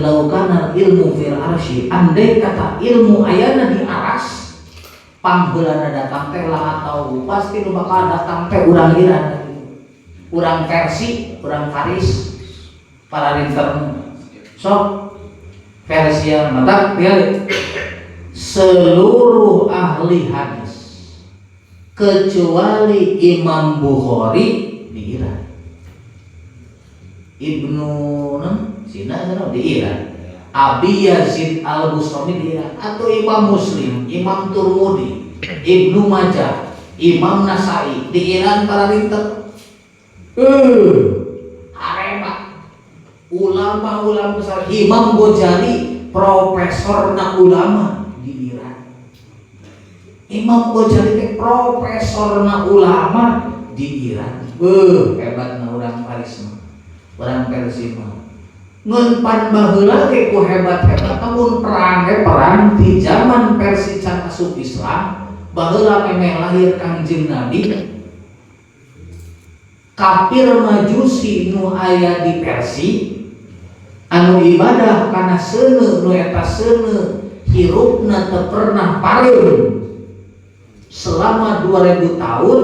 laukana ilmu fil arsy, andai kata ilmu ayana di aras, panggeulana datang teh lah atau pasti nu bakal datang teh urang iran, urang versi, urang Faris, para rinter, sok versi yang mantap dia seluruh ahli hadis kecuali Imam Bukhari di Iran, Ibnu Sina di Iran, Abi Yazid Al-Bustami di Iran, atau Imam Muslim, Imam Turmudi, Ibnu Majah, Imam Nasai di Iran para rinter. Harema ulama-ulama besar, Imam Ghazali profesor na ulama di Iran. Imam Ghazali profesor na ulama di Iran. Hebat na urang Paris mah. Urang Persia mah. Ngun pan baheula ge ku hebat-hebat namun perang di zaman Persia can asup Islam, baheula memeh lahir Kangjeng Nabi. Kafir majusi nu aya di Persia anu ibadah kana seuneu nu eta seuneu hirupna teu pernah pareun selama 2000 tahun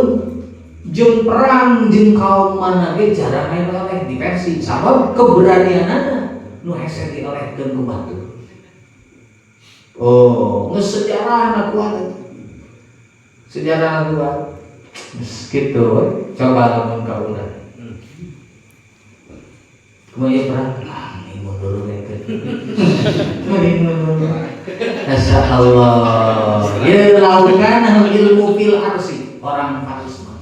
jeung perang jeung kaum mana ge jarang eleh di Persia sabab keberanianana nu hese diolehkeun ku batu. Geus sejarahna kuat. Sejarahna kuat. Gitu, coba lamun ka urang. Kumaha perang? Ini mundur leukeun. Masya Allah. Ya laukana ilmu fil arsy, orang Faris mah.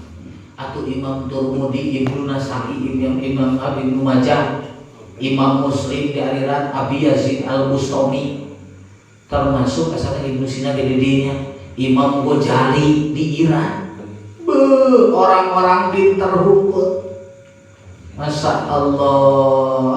Atau Imam Turmudi, Ibnu Nasai, Imam Ibnu Majah, Imam Muslim di aliran Abi Yazid Al-Bustami, termasuk asal Ibnu Sina di didinya, Imam Ghazali di Iran. Orang-orang pinter hukum. Masya Allah.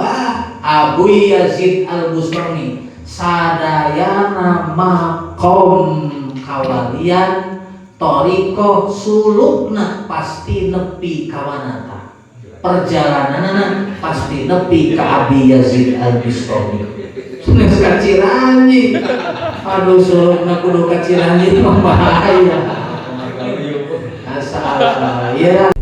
Abu Yazid Al-Bustami sadayana makom kawalian toriko sulukna pasti nepi kawanata, perjalananana pasti nepi ka Abi Yazid Al-Bustami. Sunes kaciranji, aduh sulukna kudu kaciranji mah bahaya. Ya